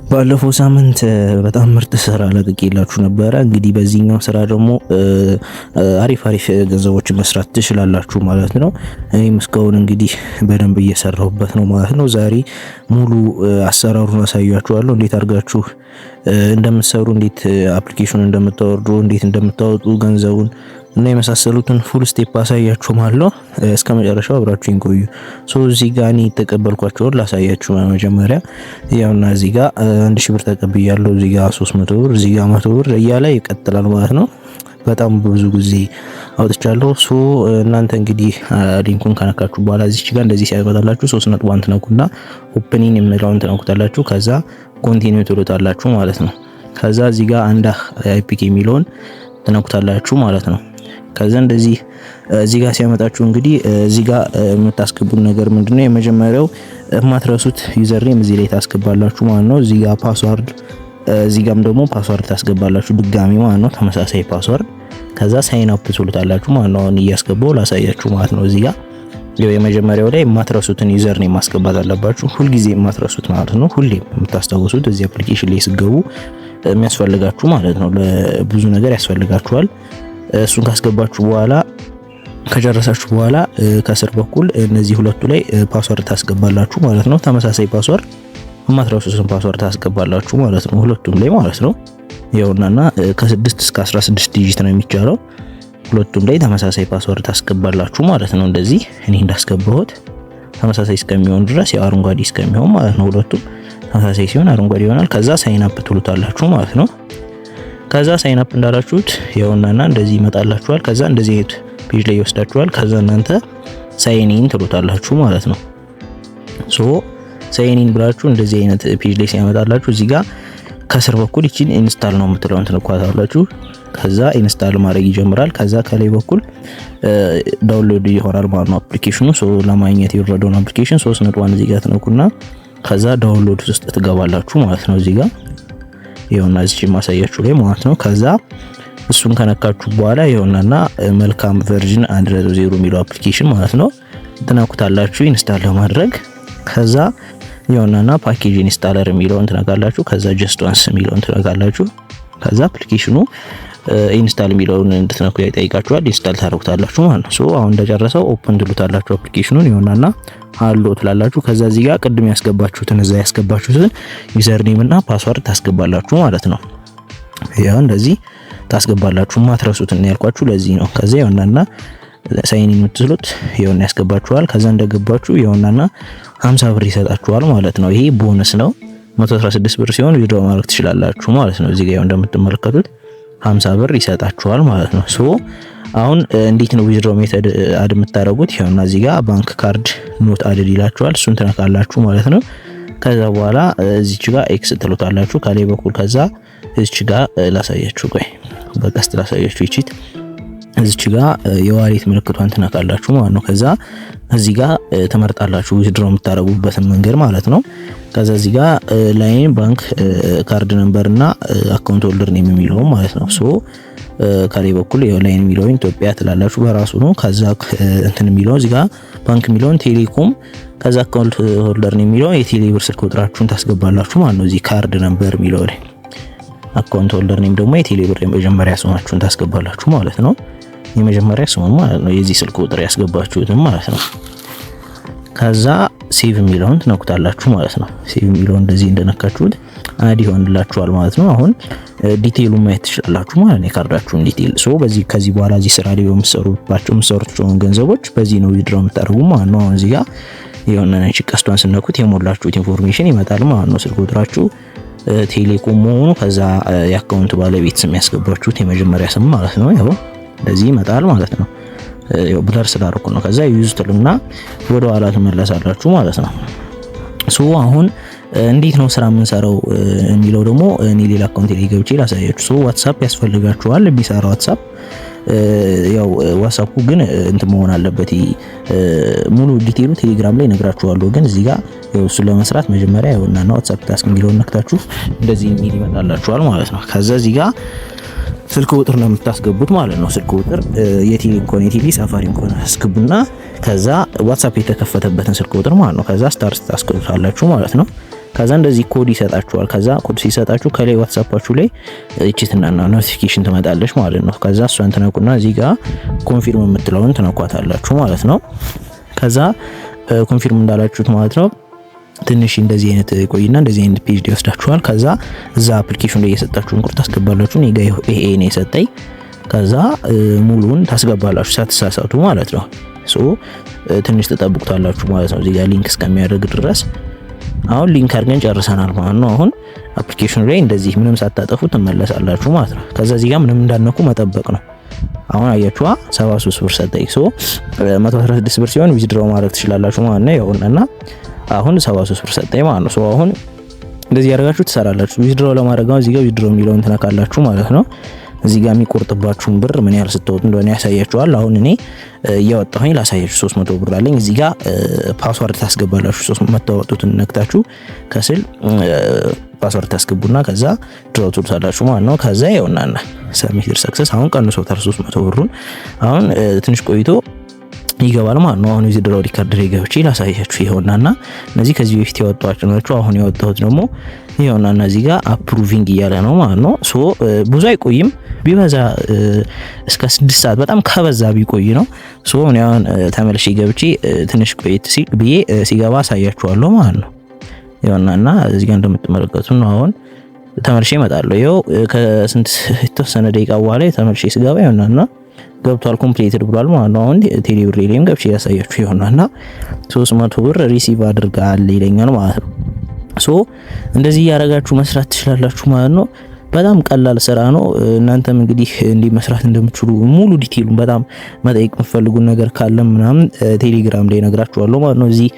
ባለፈው ሳምንት በጣም ምርጥ ስራ ለቅቄላችሁ ነበረ። እንግዲህ በዚህኛው ስራ ደግሞ አሪፍ ገንዘቦችን መስራት ትችላላችሁ ማለት ነው። እኔም እስካሁን እንግዲህ በደንብ እየሰራሁበት ነው ማለት ነው። ዛሬ ሙሉ አሰራሩን አሳያችኋለሁ። እንዴት አድርጋችሁ እንደምትሰሩ፣ እንዴት አፕሊኬሽኑን እንደምታወርዱ፣ እንዴት እንደምታወጡ ገንዘቡን እና የመሳሰሉትን ፉል ስቴፕ አሳያችሁ ማለት ነው። እስከ መጨረሻው አብራችሁኝ ቆዩ። እዚህ ጋር እኔ ተቀበልኳቸውን ላሳያችሁ። መጀመሪያ ያውና እዚህ ጋር 1000 ብር ተቀብያለሁ። እዚህ ጋር 300 ብር፣ እዚህ ጋር 100 ብር እያለ ይቀጥላል ማለት ነው። በጣም ብዙ ጊዜ አውጥቻለሁ። እናንተ እንግዲህ ሊንኩን ከነካችሁ በኋላ እዚች ጋር እንደዚህ ሲያመጣላችሁ 3 ነጥቧን ትነኩና ኦፕኒንግ የሚለውን ትነኩታላችሁ። ከዛ ኮንቲኒው ትሉታላችሁ ማለት ነው። ከዛ እዚህ ጋር አንድ አይፒኬ የሚለውን ትነኩታላችሁ ማለት ነው። ከዛ እንደዚህ እዚህ ጋር ሲያመጣችሁ እንግዲህ እዚህ ጋር የምታስገቡት ነገር ምንድነው? የመጀመሪያው የማትረሱት ዩዘር ኔም እዚህ ላይ ታስገባላችሁ ማለት ነው። እዚህ ጋር ፓስወርድ፣ እዚህ ጋርም ደግሞ ፓስወርድ ታስገባላችሁ ድጋሚ ማለት ነው፣ ተመሳሳይ ፓስወርድ። ከዛ ሳይን አፕ ትሉታላችሁ ማለት ነው። አሁን እያስገባው ላሳያችሁ ማለት ነው። እዚህ ጋር የመጀመሪያው ላይ የማትረሱትን ዩዘር ኔም ማስገባት አለባችሁ። ሁልጊዜ የማትረሱት ማለት ነው። ሁሌም የምታስታውሱት እዚህ አፕሊኬሽን ላይ ሲገቡ የሚያስፈልጋችሁ ማለት ነው። ለብዙ ነገር ያስፈልጋችኋል። እሱን ካስገባችሁ በኋላ ከጨረሳችሁ በኋላ ከስር በኩል እነዚህ ሁለቱ ላይ ፓስወርድ ታስገባላችሁ ማለት ነው። ተመሳሳይ ፓስወርድ፣ የማትረሱትን ፓስወርድ ታስገባላችሁ ማለት ነው። ሁለቱም ላይ ማለት ነው። ይኸውና ከ6 እስከ 16 ዲጂት ነው የሚቻለው። ሁለቱም ላይ ተመሳሳይ ፓስወርድ ታስገባላችሁ ማለት ነው። እንደዚህ እኔ እንዳስገባሁት ተመሳሳይ እስከሚሆን ድረስ ያው አረንጓዴ እስከሚሆን ማለት ነው። ሁለቱም ተመሳሳይ ሲሆን አረንጓዴ ይሆናል። ከዛ ሳይን አፕ ትሉታላችሁ ማለት ነው። ከዛ ሳይን አፕ እንዳላችሁት ይኸውና እንደዚህ ይመጣላችኋል። ከዛ እንደዚህ አይነት ፔጅ ላይ ይወስዳችኋል። ከዛ እናንተ ሳይን ኢን ትሉታላችሁ ማለት ነው። ሳይን ኢን ብላችሁ እንደዚህ አይነት ፔጅ ላይ ሲያመጣላችሁ እዚህ ጋር ከስር በኩል እቺን ኢንስታል ነው የምትለውን ትነኳታላችሁ። ከዛ ኢንስታል ማድረግ ይጀምራል። ከዛ ከላይ በኩል ዳውንሎድ ይሆናል ማለት ነው አፕሊኬሽኑ። ለማግኘት የወረደውን አፕሊኬሽን 3 ነጥቧን እዚህ ጋር ትነኩና ከዛ ዳውንሎድ ውስጥ ትገባላችሁ ማለት ነው። እዚህ ጋር ይኸውና እዚህ ማሳያችሁ ላይ ማለት ነው። ከዛ እሱን ከነካችሁ በኋላ ይኸውናና መልካም ቨርዥን 1.0 የሚለው አፕሊኬሽን ማለት ነው ትነኩታላችሁ ኢንስታል ለማድረግ። ከዛ ይኸውናና ፓኬጅ ኢንስታለር የሚለውን ትነካላችሁ። ከዛ ጀስት ዋንስ የሚለውን ትነካላችሁ። ከዛ አፕሊኬሽኑ ኢንስታል የሚለውን እንድትነኩ ይጠይቃችኋል። ኢንስታል ታደርጉታላችሁ ማለት ነው። አሁን እንደጨረሰው ኦፕን ትሉታላችሁ አፕሊኬሽኑን። ይኸውናና አሎ ትላላችሁ። ከዛ እዚህ ጋር ቅድም ያስገባችሁትን እዛ ያስገባችሁትን ዩዘር ኔም እና ፓስወርድ ታስገባላችሁ ማለት ነው። ያው እንደዚህ ታስገባላችሁ። ማትረሱትን ያልኳችሁ ለዚህ ነው። ከዛ ይኸውናና ሳይን ኢን የምትሉት ይኸውና ያስገባችኋል። ከዛ እንደገባችሁ ይኸውናና 50 ብር ይሰጣችኋል ማለት ነው። ይሄ ቦነስ ነው። 116 ብር ሲሆን ዊድሮ ማድረግ ትችላላችሁ ማለት ነው። እዚህ ጋር እንደምትመለከቱት 50 ብር ይሰጣችኋል ማለት ነው። አሁን እንዴት ነው ዊዝድሮ ሜተድ አድ የምታደርጉት? ይኸውና እዚህ ጋር ባንክ ካርድ ኖት አድ ይላችኋል። እሱን ትነካላችሁ ማለት ነው። ከዛ በኋላ እዚች ጋር ኤክስ ትሉታላችሁ ከላይ በኩል። ከዛ እዚች ጋር ላሳያችሁ፣ ቆይ በቀስት ላሳያችሁ። ይቺት እዚች ጋር የዋሌት ምልክቷን ትነካላችሁ ማለት ነው። ከዛ እዚህ ጋር ተመርጣላችሁ ዊዝድሮ የምታደርጉበትን መንገድ ማለት ነው። ከዛ እዚህ ጋር ላይን ባንክ ካርድ ነምበር እና አካውንት ሆልደር ኔም የሚለው ማለት ነው። ከላይ በኩል ላይን የሚለውን ኢትዮጵያ ትላላችሁ በራሱ ነው። ከዛ እንትን የሚለው እዚህ ጋር ባንክ የሚለውን ቴሌኮም፣ ከዛ አካውንት ሆልደር ኔም የሚለው የቴሌ ብር ስልክ ቁጥራችሁን ታስገባላችሁ ማለት ነው። እዚህ ካርድ ነምበር የሚለው ላይ አካውንት ሆልደር ኔም ደግሞ የቴሌ ብር የመጀመሪያ ስማችሁን ታስገባላችሁ ማለት ነው። የመጀመሪያ ስሙ ማለት ነው የዚህ ስልክ ቁጥር ያስገባችሁትን ማለት ነው። ከዛ ሴቭ የሚለውን ትነኩታላችሁ ማለት ነው። ሴቭ የሚለውን እንደዚህ እንደነካችሁት አዲ ይሆንላችኋል ማለት ነው። አሁን ዲቴይሉን ማየት ትችላላችሁ ማለት ነው፣ የካርዳችሁን ዲቴይል። በዚህ ከዚህ በኋላ እዚህ ስራ ላይ የምትሰሩት ገንዘቦች በዚህ ነው ዊድሮ የምታደርጉ ማለት ነው። አሁን እዚህ ጋር የሆነ ነጭ ቀስቷን ስነኩት የሞላችሁት ኢንፎርሜሽን ይመጣል ማለት ነው። ስልክ ቁጥራችሁ ቴሌኮም መሆኑ፣ ከዛ የአካውንት ባለቤት ስም ያስገባችሁት የመጀመሪያ ስም ማለት ነው። ያው እንደዚህ ይመጣል ማለት ነው። ያው ብለር ስላደረኩ ነው። ከዛ ዩዝ ትሉና ወደ ኋላ ትመለሳላችሁ ማለት ነው። አሁን እንዴት ነው ስራ የምንሰራው የሚለው ደግሞ እኔ ሌላ አካውንት ላይ ገብቼ ላሳያችሁ። ዋትስአፕ ያስፈልጋችኋል፣ የሚሰራ ዋትስአፕ። ያው ዋትስአፑ ግን እንትን መሆን አለበት። ሙሉ ዲቴይሉ ቴሌግራም ላይ ነግራችኋለሁ። ግን እዚህ ጋር ያው እሱ ለመስራት መጀመሪያ ያውና ዋትስአፕ ታስክ የሚለውን ነክታችሁ እንደዚህ የሚል ይመጣላችኋል ማለት ነው። ከዛ እዚህ ጋር ስልክ ቁጥር ነው የምታስገቡት ማለት ነው። ስልክ ቁጥር የቴሌም ኮን የቴሌ ሳፋሪም ኮን አስገቡና ከዛ ዋትስአፕ የተከፈተበትን ስልክ ቁጥር ማለት ነው። ከዛ ስታርት ታስገቡታላችሁ ማለት ነው። ከዛ እንደዚህ ኮድ ይሰጣችኋል። ከዛ ኮድ ሲሰጣችሁ ከላይ ዋትስአፓችሁ ላይ እቺትና ኖቲፊኬሽን ትመጣለች ማለት ነው። ከዛ እሷን ትነኩና እዚህ ጋር ኮንፊርም የምትለውን ትነኳታላችሁ ማለት ነው። ከዛ ኮንፊርም እንዳላችሁት ማለት ነው ትንሽ እንደዚህ አይነት ቆይና እንደዚህ አይነት ፔጅ ይወስዳችኋል። ከዛ እዛ አፕሊኬሽን ላይ የሰጣችሁን ቁጥር ታስገባላችሁ። እኔ ጋር ይሄ ነው የሰጠኝ። ከዛ ሙሉን ታስገባላችሁ ሳትሳሳቱ ማለት ነው። ትንሽ ተጠብቁታላችሁ ማለት ነው እዚህ ጋር ሊንክ እስከሚያደርግ ድረስ። አሁን ሊንክ አድርገን ጨርሰናል ማለት ነው። አሁን አፕሊኬሽኑ ላይ እንደዚህ ምንም ሳታጠፉ ትመለሳላችሁ ማለት ነው። ከዛ እዚህ ጋር ምንም እንዳነኩ መጠበቅ ነው። አሁን አያችኋ 73 ብር ሰጠኝ። 116 ብር ሲሆን ዊዝድሮው ማድረግ ትችላላችሁ ማለት ነው። ይኸውና አሁን 73 ብር ሰጠኝ ማለት ነው። አሁን እንደዚህ ያደርጋችሁ ትሰራላችሁ። ዊዝድሮው ለማድረግ ነው እዚህ ጋር ዊዝድሮው የሚለውን ትነካላችሁ ማለት ነው። እዚህ ጋር የሚቆርጥባችሁን ብር ምን ያህል ስትወጡ እንደሆነ ያሳያችኋል። አሁን እኔ እያወጣሁኝ ላሳያችሁ 300 ብር አለኝ። እዚህ ጋር ፓስወርድ ታስገባላችሁ። 300 መታወጡትን ነክታችሁ ከስል ፓስወርድ ታስገቡና ከዛ ድሮው ትሉታላችሁ ማለት ነው። ከዛ ይኸውና ሰብሚት ሰክሰስ አሁን ቀንሶታል 300 ብሩን። አሁን ትንሽ ቆይቶ ይገባል ማለት ነው። አሁን እዚህ ድሮው ሪከርድ ላይ ገብቼ ላሳያችሁ። ይኸውና እነዚህ ከዚህ በፊት ያወጣኋቸው ናቸው። አሁን ያወጣሁት ደግሞ ይኸውና እዚህ ጋር አፕሩቪንግ እያለ ነው ማለት ነው። ብዙ አይቆይም፣ ቢበዛ እስከ 6 ሰዓት በጣም ከበዛ ቢቆይ ነው። እኔ አሁን ተመልሼ ገብቼ ትንሽ ቆይት ሲል ብዬ ሲገባ አሳያችኋለሁ ማለት ነው። ይኸውና እዚህ ጋር እንደምትመለከቱት ነው። አሁን ተመልሼ እመጣለሁ። ይኸው ከስንት የተወሰነ ደቂቃ በኋላ ተመልሼ ስገባ ይኸውና ገብቷል ኮምፕሊትድ ብሏል ማለት ነው። አሁን ቴሌብር ላይም ገብቼ ያሳያችሁ ይሆናልና 300 ብር ሪሲቭ አድርጋል ይለኛል ማለት ነው። እንደዚህ ያረጋችሁ መስራት ትችላላችሁ ማለት ነው። በጣም ቀላል ስራ ነው። እናንተም እንግዲህ እንዲህ መስራት እንደምትችሉ ሙሉ ዲቴይሉን በጣም መጠየቅ የምትፈልጉ ነገር ካለ ምናምን ቴሌግራም ላይ ነግራችኋለሁ ማለት ነው። እዚህ